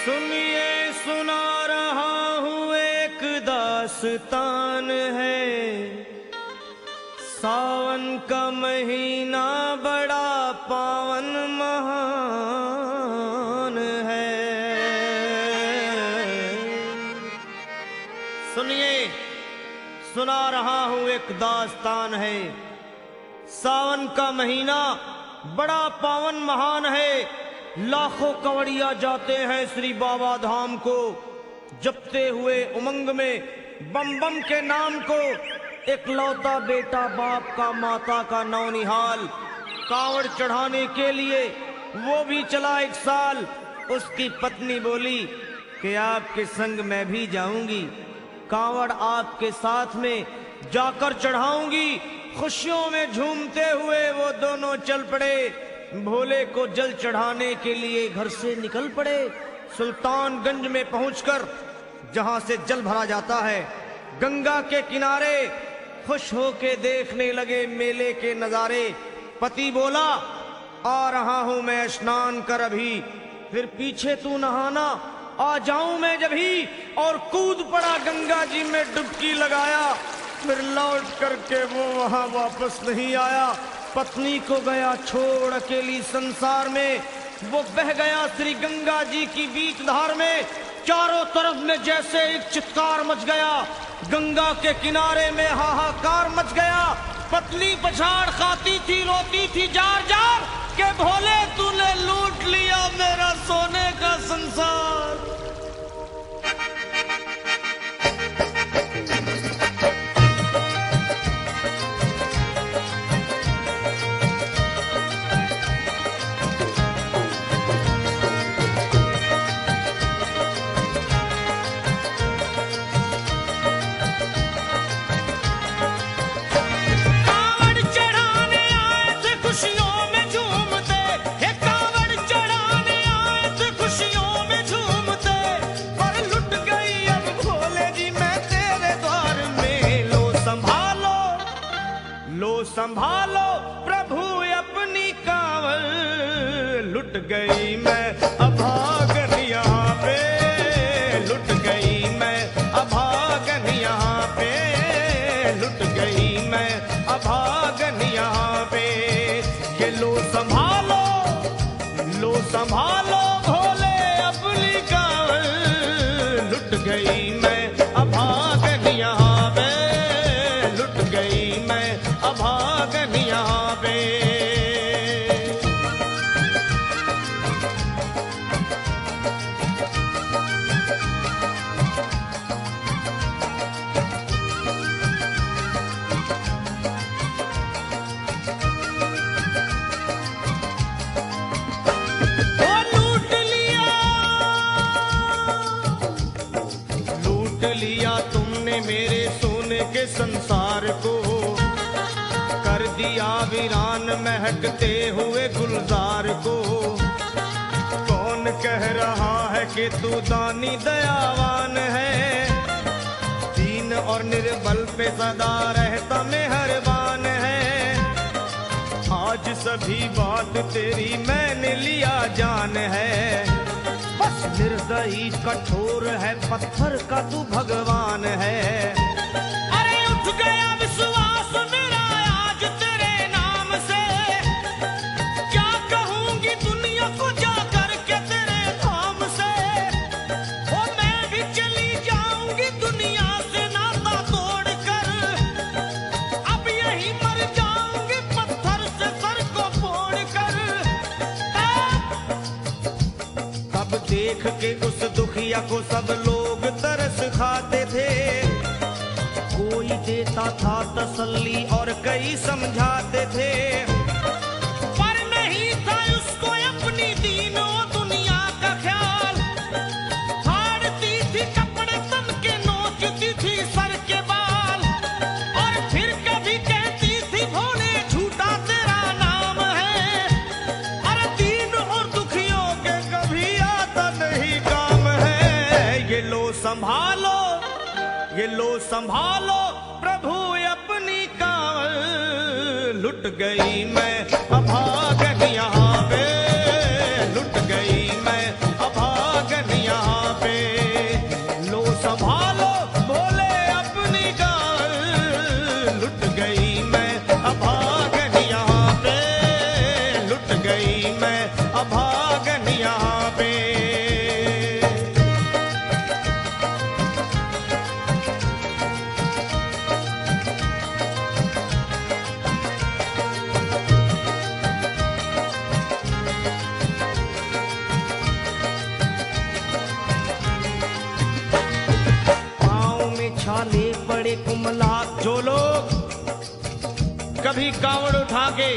सुनिए सुना रहा हूँ एक दास्तान है। सावन का महीना बड़ा पावन महान है। सुनिए सुना रहा हूँ एक दास्तान है। सावन का महीना बड़ा पावन महान है। लाखों कवड़िया जाते हैं श्री बाबा धाम को, जपते हुए उमंग में बम बम के नाम को। एक लौता बेटा बाप का माता का नौनिहाल कांवड़ चढ़ाने के लिए वो भी चला एक साल। उसकी पत्नी बोली कि आपके संग मैं भी जाऊंगी, कांवड़ आपके साथ में जाकर चढ़ाऊंगी। खुशियों में झूमते हुए वो दोनों चल पड़े। भोले को जल चढ़ाने के लिए घर से निकल पड़े। सुल्तानगंज में पहुंचकर जहां से जल भरा जाता है, गंगा के किनारे खुश होके देखने लगे मेले के नजारे। पति बोला आ रहा हूं मैं स्नान कर अभी, फिर पीछे तू नहाना आ जाऊं मैं जब ही। और कूद पड़ा गंगा जी में डुबकी लगाया। फिर लौट करके वो वहां वापस नहीं आया। पत्नी को गया छोड़ अकेली संसार में। वो बह गया श्री गंगा जी की बीच धार में। चारों तरफ में जैसे एक चित्कार मच गया, गंगा के किनारे में हाहाकार मच गया। पत्नी पछाड़ खाती थी, रोती थी जार जार के भोले तूने लूट लिया मेरा सोने का संसार। संभालो प्रभु अपनी कांवड़, लुट गई मैं अभागन यहाँ पे, लुट गई मैं अभागन यहाँ पे, लुट गई मैं अभागन यहाँ पे। ये लो संभालो भोले अपनी कांवड़, लुट गई मैं अभागन यहाँ पे, लुट गई मैं अभागन यहाँ पे। लूट लिया तुमने मेरे सोने के संसार को, कर दिया वीरान महकते हुए गुलजार को। कौन कह रहा है कि तू दानी दयावान है, दीन और निर्बल पे सदा रहता मेहरबान है। आज सभी बात तेरी मैंने लिया जान है, बस निर्दयी कठोर है पत्थर का तू भगवान है। अरे उठ गया विश्वास मेरा आज तेरे नाम से, क्या कहूंगी दुनिया को जा करके तेरे धाम से। ओ मैं भी चली जाऊंगी दुनिया से नाता तोड़कर, अब यही मर जाऊंगी पत्थर से सर को फोड़कर। तब देख के उस दुखिया को सब लोग तरस खाते थे, कोई देता था तसल्ली और कई समझाते थे। पर नहीं था उसको अपनी दीनों दुनिया का ख्याल, फाड़ती थी कपड़े तन के, नोचती थी सर के बाल। और फिर कभी कहती थी भोले झूठा तेरा नाम है, अरे दीन और दुखियों के कभी आता नहीं काम है। ये लो संभालो प्रभु अपनी कांवड़, लुट गई मैं अभागन यहाँ पे, लुट गई मैं अभागन यहाँ कुमला। जो लोग कभी कांवड़ उठा के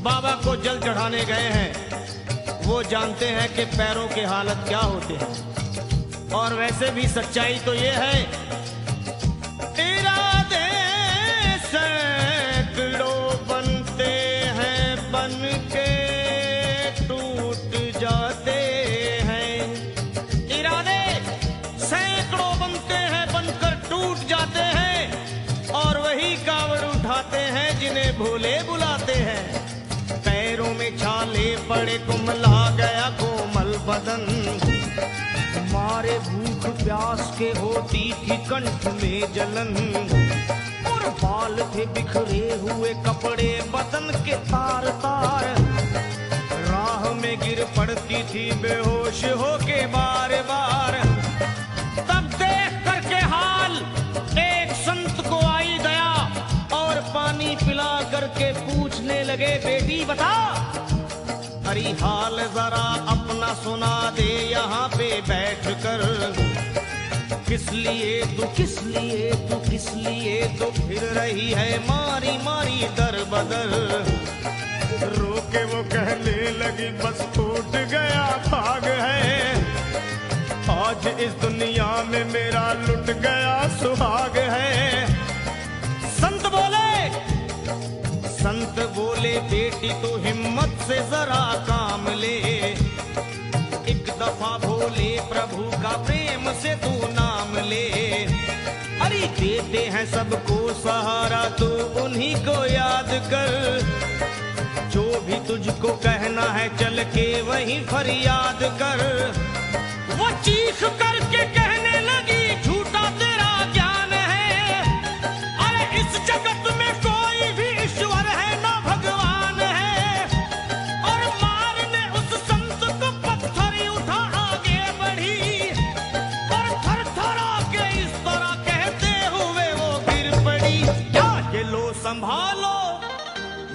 बाबा को जल चढ़ाने गए हैं वो जानते हैं कि पैरों के हालत क्या होते हैं। और वैसे भी सच्चाई तो ये है, इरादे सैकड़ों बनते हैं बन के टूट जाते हैं। इरादे सैकड़ों बनते हैं बनकर टूट जाते हैं और वही कावड़ उठाते हैं जिन्हें भोले बुलाते हैं। पैरों में छाले पड़े कुमला गया कोमल बदन, मारे भूख प्यास के होती थी कंठ में जलन। और बाल थे बिखरे हुए कपड़े बदन के तार तार, राह में गिर पड़ती थी बेहोश होके बार बार। तब देख करके हाल एक संत को आई दया और पानी पिला करके पूछने लगे, बेटी बता अरे हाल जरा अपना सुना दे यहाँ पे बैठ कर। किस लिए तू किस लिए तू किस लिए तो फिर रही है मारी मारी दर बदर। रोके वो कहने लगी बस टूट गया भाग है, आज इस दुनिया में मेरा लुट गया सुहाग है। संत बोले बेटी तू हिम्मत से जरा काम ले, एक दफा भोले प्रभु का प्रेम से तू नाम ले। अरे देते हैं सबको सहारा तू उन्हीं को याद कर, जो भी तुझको कहना है चल के वहीं फरियाद कर। वो चीख करके कहने लगी झूठा तेरा ज्ञान है, अरे इस जगत में कोई भी ईश्वर है ना भगवान है। और मारने उस संत को पत्थर उठा आगे बढ़ी और थर थरा के इस तरह कहते हुए वो गिर पड़ी। क्या ये लो संभालो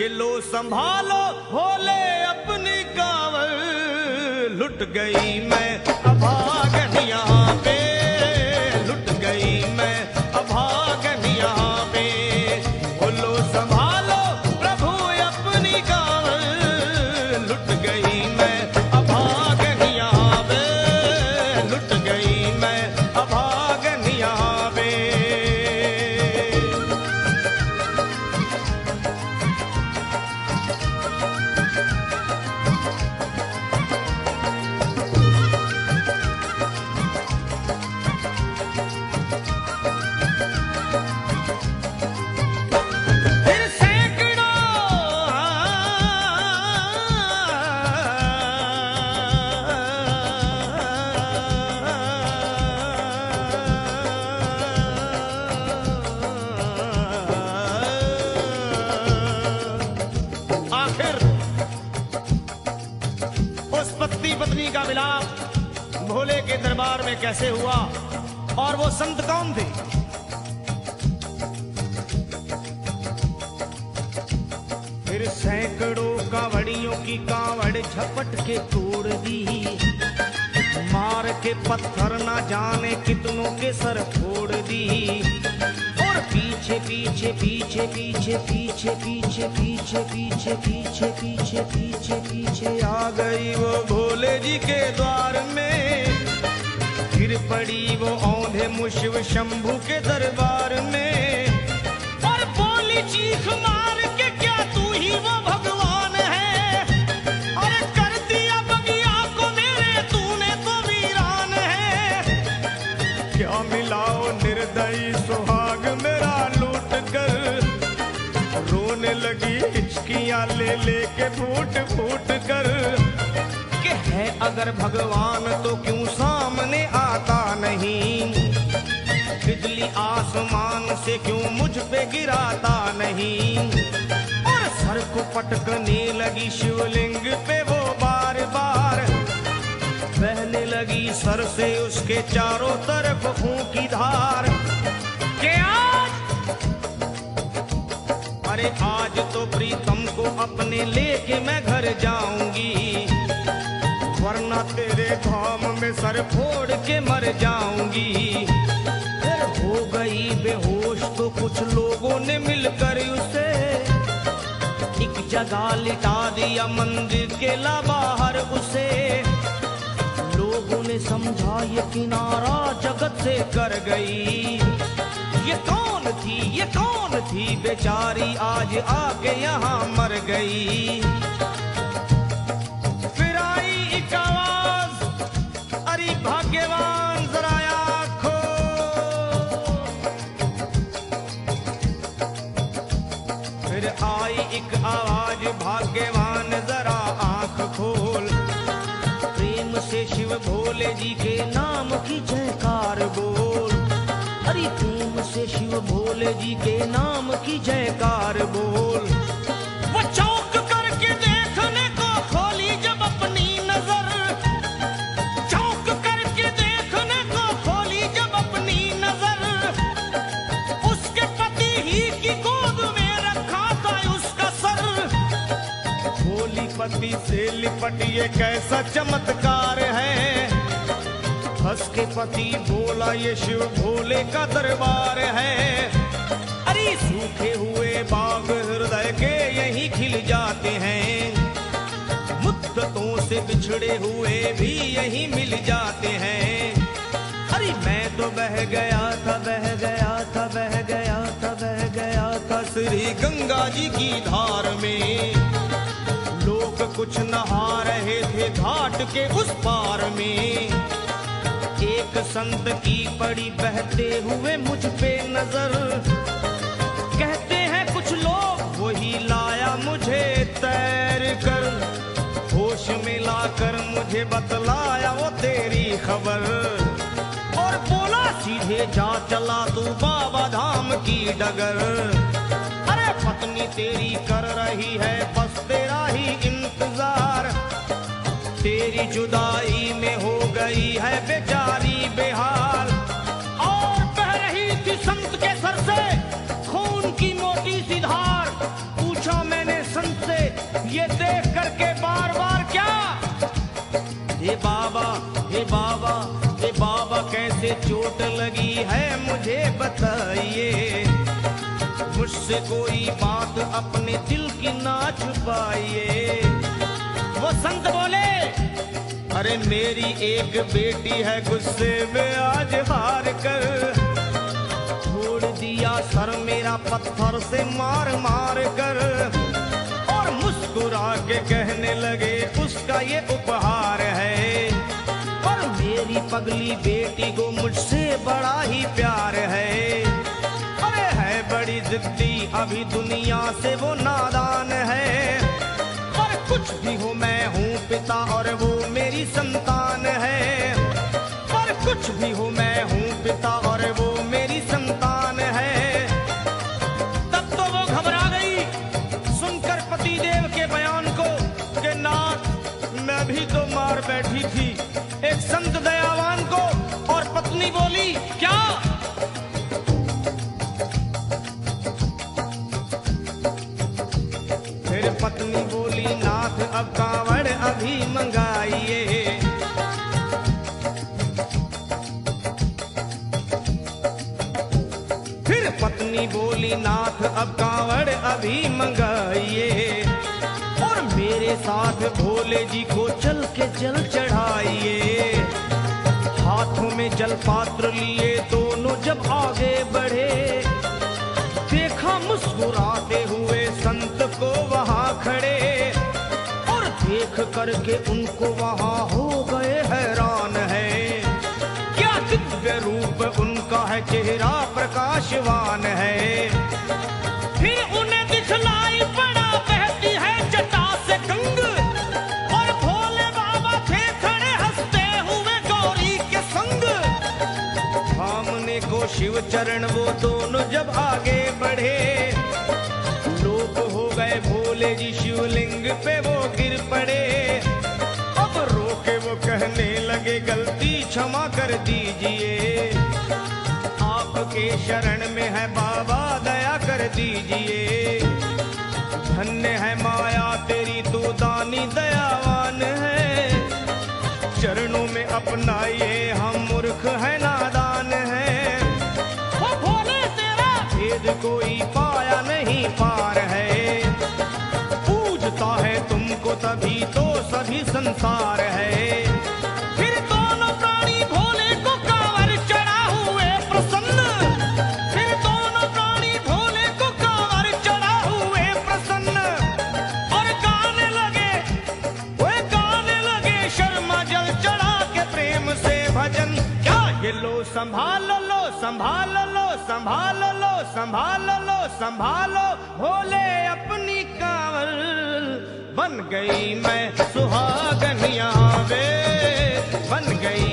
ये लो संभालो भोले अपनी कांवड़ लुट गई मैं अभागन यहाँ पे, लुट गई मैं अभागन यहाँ पे। बोलो संभालो प्रभु अपनी कांवड़ लुट गई मैं अभागन यहाँ पे, लुट गई मैं अभागन यहाँ पे। पत्नी का मिलाप भोले के दरबार में कैसे हुआ और वो संत कौन थे? फिर सैकड़ों कांवड़ियों की कांवड़ झपट के तोड़ दी, मार के पत्थर ना जाने कितनों के सर फोड़ दी। और पीछे पीछे पीछे पीछे पीछे पीछे पीछे पीछे पीछे पीछे पीछे पीछे आ गई वो भोले जी के द्वार में। गिर पड़ी वो औंधे मुशिव शंभू के दरबार में और बोली चीख मार के क्या तू ही वो भगवान है? अरे कर दिया बगिया को मेरे तूने तो वीरान है। क्या मिलाओ निर्दयी सुहाग मेरा लूट कर, रोने लगी हिचकियां ले लेके फूट फूट कर। कि है अगर भगवान तो क्यों सामने आता नहीं, बिजली आसमान से क्यों मुझ पे गिराता नहीं। और सर को पटकने लगी शिवलिंग पे वो बार बार, बहने लगी सर से उसके चारों तरफ खून की धार। के अरे आज तो प्रीतम को अपने लेके मैं घर जाऊंगी, वरना तेरे धाम में सर फोड़ के मर जाऊंगी। फिर हो गई बेहोश तो कुछ लोगों ने मिलकर उसे एक जगह लिटा दिया मंदिर के ला बाहर उसे। लोगों ने समझा ये किनारा जगत से कर गई। ये कौन थी बेचारी आज आके यहाँ मर गई। फिर आई एक आवाज, अरे भाग्यवान जरा आँखो। फिर आई एक आवाज, भाग्यवान जरा आँख खोल। प्रेम से शिव भोले जी के नाम की जयकार बोल। अरे प्रेम से शिव भोले जी के नाम की जयकार बोल। वो चौंक करके देखने को खोली जब अपनी नजर, चौंक करके देखने को खोली जब अपनी नजर। उसके पति ही की गोद में रखा था उसका सर। भोली पति से लिपट ये कैसा चमत्कार है। हंस के पति बोला ये शिव भोले का दरबार है। अरे सूखे हुए बाग हृदय के यहीं खिल जाते हैं। मुद्दतों से बिछड़े हुए भी यहीं मिल जाते हैं। अरे मैं तो बह गया था श्री गंगा जी की धार में। लोग कुछ नहा रहे थे घाट के उस पार में। एक संत की पड़ी बहते हुए मुझ पे नजर। कहते हैं कुछ लोग वही लाया मुझे तैर कर। होश में लाकर मुझे बतलाया वो तेरी खबर। और बोला सीधे जा चला तू बाबा धाम की डगर। अरे पत्नी तेरी कर रही है बस तेरा ही इंतजार। तेरी जुदाई में हो गई है बेचारी बेहाल। और बह रही थी संत के सर से खून की मोटी सी धार। पूछा मैंने संत से ये देख करके बार बार क्या। हे बाबा हे बाबा हे बाबा कैसे चोट लगी है मुझे बताइए। मुझसे कोई बात अपने दिल की ना छुपाइए। वो संत बोले अरे मेरी एक बेटी है गुस्से में आज हार कर। छोड़ दिया सर मेरा पत्थर से मार मार कर। और मुस्कुरा के कहने लगे उसका ये उपहार है। और मेरी पगली बेटी को मुझसे बड़ा ही प्यार है। अरे है बड़ी जिद्दी अभी दुनिया से वो नादान है। कुछ भी हो मैं हूँ पिता और वो मेरी संतान है। पर कुछ भी हो मैं हूँ पिता और वो मेरी संतान है। तब तो वो घबरा गई सुनकर पति देव के बयान को कि नाथ मैं भी तो मार बैठी थी एक संत दयावान को। और पत्नी बोली क्या। फिर पत्नी बोली नाथ अब कांवड़ अभी मंगाइए। फिर पत्नी बोली नाथ अब कांवड़ अभी मंगाइए। और मेरे साथ भोले जी को चल के जल चढ़ाइए। हाथों में जल पात्र लिए दोनों जब आगे बढ़े। देखा मुस्कुराते हुए संत को वहाँ खड़े। और देख करके उनको वहाँ हो गए हैरान है। क्या दिव्य रूप उनका है चेहरा प्रकाशवान है। फिर उन्हें दिखलाई पड़ा बहती है जटा से गंग। और भोले बाबा थे खड़े हंसते हुए गौरी के संग। सामने को शिव चरण वो दोनों जब आगे बढ़े। लोग हो गए भोले जी शिवलिंग पे वो गिर पड़े। अब रोके वो कहने लगे गलती क्षमा कर दीजिए। आपके शरण में है बाबा दया कर दीजिए। धन्य है माया तेरी तू दानी दयावान है। चरणों में अपनाइए हम मूर्ख है नादान है। ही संसार है। फिर दोनों प्राणी भोले को कांवर चढ़ा हुए प्रसन्न, फिर दोनों प्राणी भोले को कांवर चढ़ा हुए प्रसन्न, और गाने लगे, वे गाने लगे शर्मा जल चढ़ा के प्रेम से भजन। क्या ये लो संभाल लो, संभाल लो, संभाल लो, संभाल लो, संभालो भोले अपनी कांवर, बन गई मैं सुहागन यहाँ वे, बन गई